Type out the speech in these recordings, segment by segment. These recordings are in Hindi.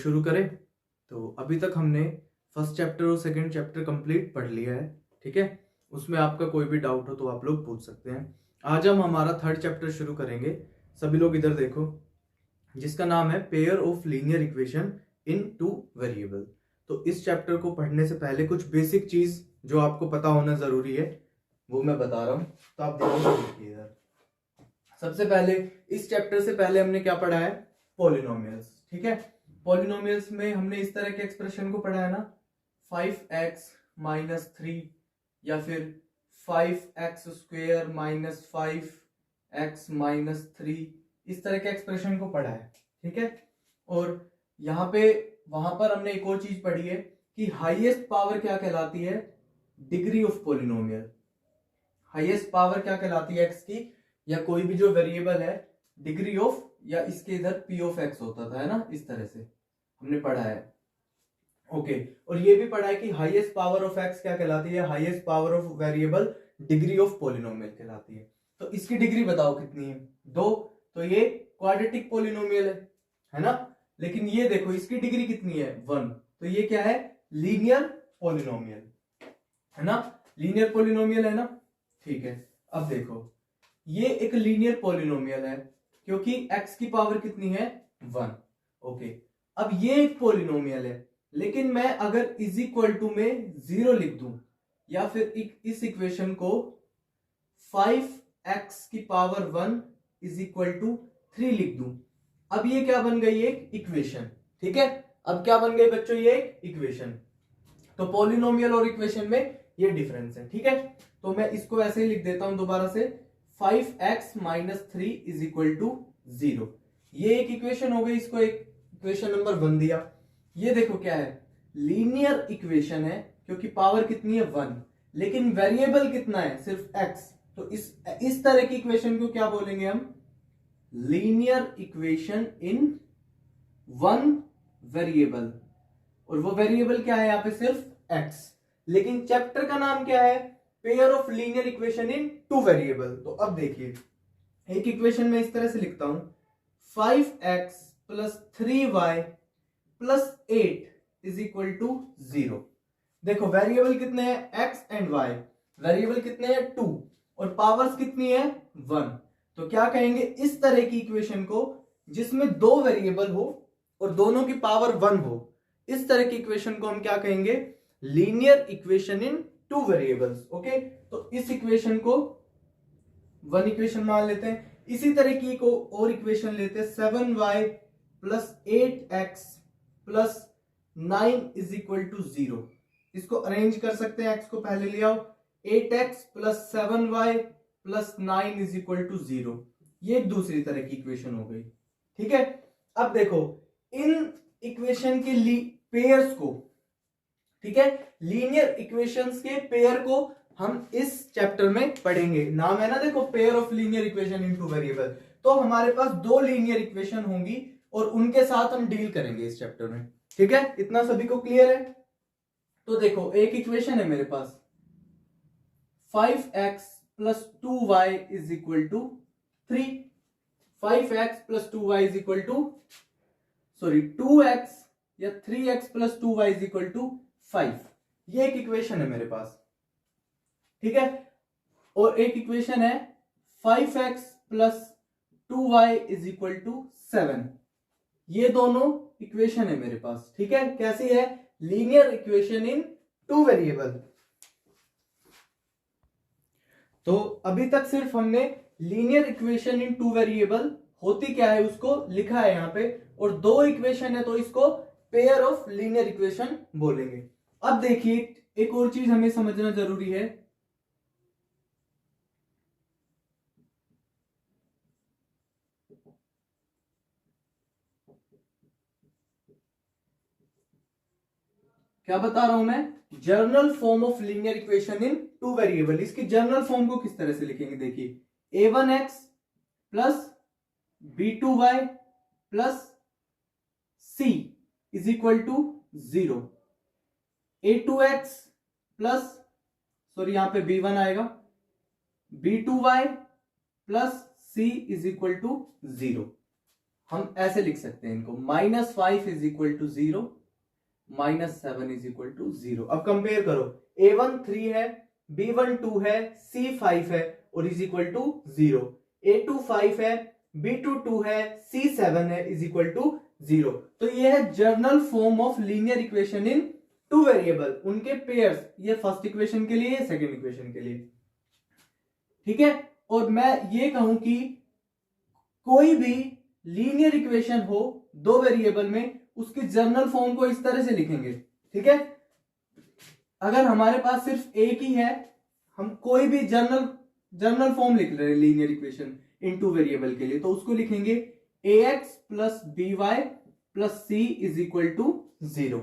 शुरू करें। तो अभी तक हमने फर्स्ट चैप्टर और सेकंड चैप्टर कंप्लीट पढ़ लिया है, ठीक है। उसमें आपका कोई भी डाउट हो तो आप लोग पूछ सकते हैं। आज हम हमारा थर्ड चैप्टर शुरू करेंगे। सभी लोग इधर देखो, जिसका नाम है pair of linear equation in two variable. तो इस चैप्टर को पढ़ने से पहले कुछ बेसिक चीज जो आपको पता होना जरूरी है वो मैं बता रहा हूं, तो आप ध्यान से देखिए इधर। सबसे पहले इस चैप्टर से पहले हमने क्या पढ़ा है? पॉलिनोमियल्स, ठीक है। पॉलिनोमियल्स में हमने इस तरह के एक्सप्रेशन को पढ़ा है ना, 5x माइनस 3 या फिर 5x square minus 5x minus 3, इस तरह के एक्सप्रेशन को पढ़ा है, ठीक है। और यहाँ पे वहां पर हमने एक और चीज पढ़ी है कि हाईएस्ट पावर क्या कहलाती है? Degree of polynomial. Highest power क्या कहलाती है x की, या कोई भी जो वेरिएबल है, डिग्री ऑफ, या इसके इधर p ऑफ x होता था, है ना, इस तरह से हमने पढ़ा है। ओके, और ये भी पढ़ा है कि हाईएस्ट पावर ऑफ x क्या कहलाती है? Highest power of variable degree of polynomial कहलाती है। तो इसकी डिग्री बताओ कितनी है? 2। तो ये क्वाड्रेटिक पॉलिनोमियल है ना। लेकिन ये देखो इसकी डिग्री कितनी है? 1। तो ये क्या है? लीनियर पॉलिनोमियल है ना, लीनियर पॉलिनोमियल है ना, ठीक है। अब देखो ये एक लीनियर पॉलिनोमियल है क्योंकि x की पावर कितनी है? 1। ओके, अब ये एक पॉलिनोमियल है, लेकिन मैं अगर इज इक्वल टू में 0 लिख दूं, या फिर इस इक्वेशन को 5x की पावर 1 इज इक्वल टू 3 लिख दूं, अब ये क्या बन गई? एक इक्वेशन, ठीक है। अब क्या बन गई बच्चों? ये एक इक्वेशन। तो पॉलिनोमियल और इक्वेशन में ये डिफरेंस है, ठीक है। तो मैं इसको ऐसे ही लिख देता हूं दोबारा से, 5x minus 3 is equal to 0। ये एक इक्वेशन हो गई, इसको एक इक्वेशन नंबर 1 दिया। ये देखो क्या है? लीनियर इक्वेशन है क्योंकि पावर कितनी है? 1, लेकिन वेरिएबल कितना है? सिर्फ x। तो इस तरह की इक्वेशन को क्या बोलेंगे हम? Linear equation in one variable. और वो वेरिएबल क्या है यहाँ पे? सिर्फ x। लेकिन चैप्टर का नाम क्या है? Pair of linear equation in two variable. तो अब देखिए, एक इक्वेशन में इस तरह से लिखता हूं, 5x plus 3y plus 8 is equal to 0। देखो वेरिएबल कितने हैं? x and y। वेरिएबल कितने हैं? 2, और पावर्स कितनी है? 1। तो क्या कहेंगे इस तरह की इक्वेशन को जिसमें दो वेरिएबल हो और दोनों की पावर 1 हो? इस तरह की इक्वेशन को हम क्या कहेंगे? Linear equation in two variables. Okay, तो इस इक्वेशन को 1 इक्वेशन मान लेते हैं। इसी तरह की को और इक्वेशन लेते हैं, 7y plus 8x plus 9 is equal to 0। इसको अरेंज कर सकते हैं, x को पहले ले आओ, 8x plus 7y plus 9 is equal to 0। ये दूसरी तरह की इक्वेशन हो गई, ठीक है। अब देखो इन इक्वेशन के पेयर्स को, ठीक है, लीनियर इक्वेशंस के पेयर को हम इस चैप्टर में पढ़ेंगे। नाम है ना, देखो, pair of linear equation into variable. तो हमारे पास दो लीनियर इक्वेशन होंगी और उनके साथ हम डील करेंगे इस चैप्टर में, ठीक है। इतना सभी को क्लियर है? तो देखो एक इक्वेशन है मेरे पास, 5x plus 2y is equal to 3। 5x plus 2y is equal to 2x या 3x plus 2y is equal to 5। ये एक इक्वेशन है मेरे पास, ठीक है। और एक इक्वेशन है 5x plus 2y is equal to 7। ये दोनों इक्वेशन है मेरे पास, ठीक है। कैसी है? Linear equation in two variable. तो अभी तक सिर्फ हमने linear equation in two variable होती क्या है उसको लिखा है यहाँ पे, और दो इक्वेशन है तो इसको पेयर ऑफ लीनियर इक्वेशन बोलेंगे। अब देखिए एक और चीज हमें समझना जरूरी है, क्या बता रहा हूं मैं? General form of linear equation in two variable. इसकी जर्नल फॉर्म को किस तरह से लिखेंगे? देखिए, a1x plus b2y plus c is equal to 0। a2x plus, sorry यहां पे b1 आएगा, b2y plus c is equal to 0। हम ऐसे लिख सकते हैं इनको, -5 is equal to 0, -7 is equal to 0। अब कंपेयर करो, a1 3 है, b1 2 है, c 5 है और इज इक्वल टू 0, a2 5 है, b2 2 है, c 7 है इज इक्वल टू 0। तो ये है journal form of linear equation in two variable, उनके पेयर्स, ये फर्स्ट इक्वेशन के लिए, सेकंड इक्वेशन के लिए, ठीक है। और मैं ये कहूं कि कोई भी लीनियर इक्वेशन हो दो वेरिएबल में, उसकी जर्नल फॉर्म को इस तरह से लिखेंगे, ठीक है। अगर हमारे पास सिर्फ एक ही है, हम कोई भी जर्नल फॉर्म लिख रहे हैं linear equation in two variable के लिए, तो उसको लिखेंगे ax plus by plus c is equal to 0।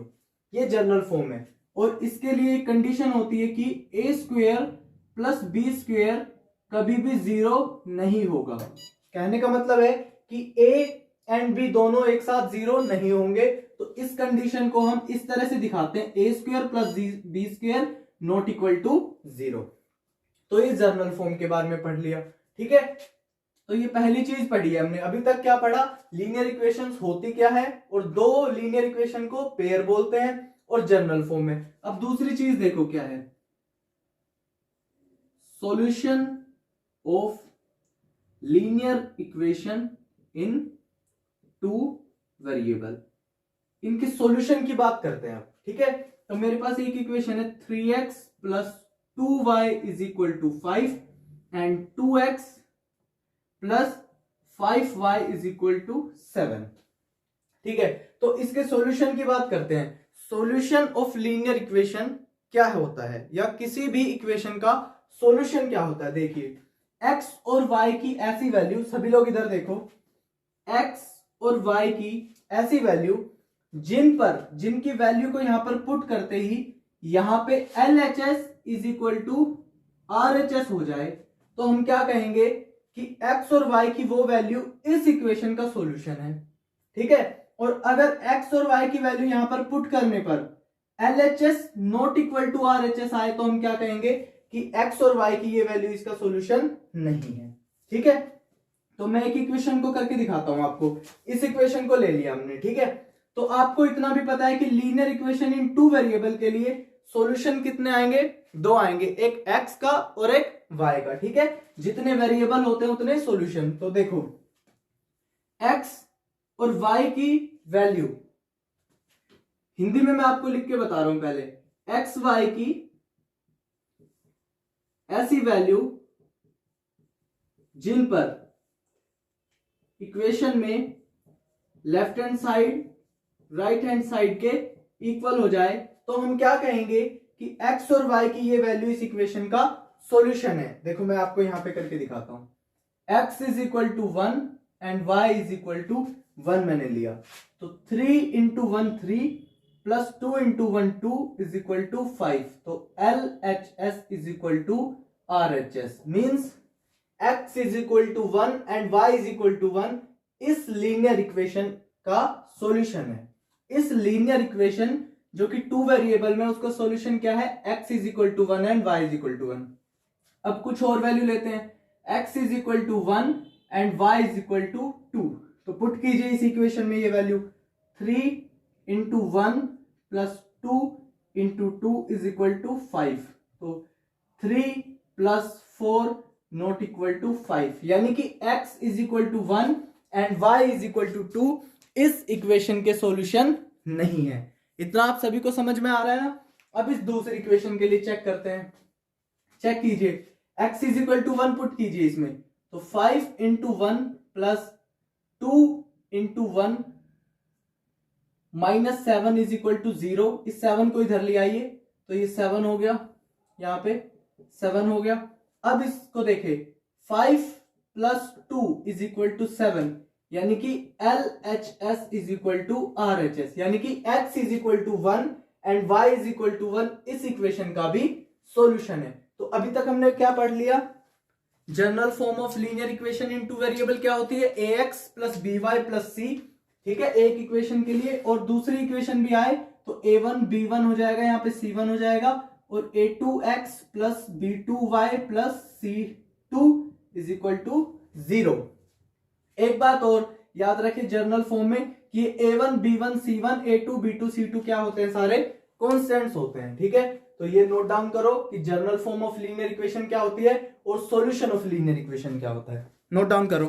ये जर्नल फॉर्म है। और इसके लिए कंडीशन होती है कि a square plus b square कभी भी 0 नहीं होगा। कहने का मतलब है कि a एंड b दोनों एक साथ 0 नहीं होंगे। तो इस कंडीशन को हम इस तरह से दिखाते हैं, a square plus b square not equal to 0। तो ये जर्नल फॉर्म के बारे में पढ़ लिया, ठीक है। तो ये पहली चीज पढ़ी है हमने। अभी तक क्या पढ़ा, लीनियर इक्वेशंस होती क्या है, और दो लीनियर इक्वेशन को पेयर बोलते हैं, और जर्नल फॉर्म में। अब दूसरी चीज देखो क्या है, solution of linear equation in two variable. इनके सॉल्यूशन की बात करते हैं अब, ठीक है। तो मेरे पास एक इक्वेशन है 3x plus 2y is equal to 5 and 2x plus 5y is equal to 7, ठीक है। तो इसके सॉल्यूशन की बात करते हैं। सॉल्यूशन ऑफ लीनियर इक्वेशन क्या होता है, या किसी भी इक्वेशन का सॉल्यूशन क्या होता है। देखिए x और y की ऐसी वैल्यू, सभी लोग इधर देखो, x और y की ऐसी वैल्यू जिनकी वैल्यू को यहां पर पुट करते ही यहां पे LHS is equal to RHS हो जाए, तो हम क्या कहेंगे कि x और y की वो वैल्यू इस इक्वेशन का सॉल्यूशन है, ठीक है। और अगर x और y की वैल्यू यहां पर पुट करने पर LHS not equal to RHS आए, तो हम क्या कहेंगे कि x और y की ये वैल्यू इसका सॉल्यूशन नहीं है, ठीक है। तो मैं एक इक्वेशन को करके दिखाता हूं आपको। इस इक्वेशन को ले लिया हमने, ठीक है। तो आपको इतना भी पता है कि linear equation in two variable के लिए सॉल्यूशन कितने आएंगे, दो आएंगे, एक x का और एक y का, ठीक है। जितने वेरिएबल होते हैं उतने सॉल्यूशन। तो देखो x और y की वैल्यू हिंदी में मैं आपको लिख के बता रहा हूं। पहले x y की ऐसी वैल्यू जिन पर इक्वेशन में left hand side right hand side के इक्वल हो जाए, तो हम क्या कहेंगे कि x और y की ये वैल्यू इस इक्वेशन का सॉल्यूशन है। देखो मैं आपको यहां पे करके दिखाता हूं। x is equal to 1 and y is equal to 1 मैंने लिया, तो 3 into 1 3 plus 2 into 1 2 is equal to 5। तो LHS is equal to RHS means x is equal to 1 and y is equal to 1 इस लीनियर इक्वेशन का सॉल्यूशन है। इस लीनियर इक्वेशन जो कि टू वेरिएबल में, उसका सॉल्यूशन क्या है, x is equal to 1 and y is equal to 1। अब कुछ और वैल्यू लेते हैं, x is equal to 1 and y is equal to 2। तो पुट कीजिए इस इक्वेशन में ये value, 3 into 1 plus 2 into 2 is equal to 5। तो 3 प्लस 4 नॉट इक्वल टू 5, यानी कि x is equal to 1 and y is equal to 2 इस इक्वेशन के सॉल्यूशन नहीं है। इतना आप सभी को समझ में आ रहा है ना। अब इस दूसरी इक्वेशन के लिए चेक करते हैं। चेक कीजिए, x is equal to 1 put कीजिए इसमें, तो 5 into 1 plus 2 into 1 minus 7 is equal to 0। इस 7 को इधर ले आइए, तो ये 7 हो गया, यहां पे 7 हो गया। अब इसको देखे, 5 प्लस 2 इज इक्वल टू 7, यानी कि LHS is equal to RHS, यानी कि x is equal to 1 and y is equal to 1 इस इक्वेशन का भी सॉल्यूशन है। तो अभी तक हमने क्या पढ़ लिया, general form of linear equation in two variable क्या होती है, ax plus by plus c, ठीक है, एक इक्वेशन के लिए। और दूसरी इक्वेशन भी आए तो a1 b1 हो जाएगा, यहाँ पे c1 हो जाएगा, और a2x plus b2y plus c2 is equal to 0। एक बात और याद रखिए जर्नल फॉर्म में कि A1 B1 C1 A2 B2 C2 क्या होते हैं, सारे कॉन्स्टेंट्स होते हैं। ठीक है, तो ये नोट डाउन करो कि journal form of linear equation क्या होती है और सॉल्यूशन ऑफ लीनियर इक्वेशन क्या होता है, नोट डाउन करो।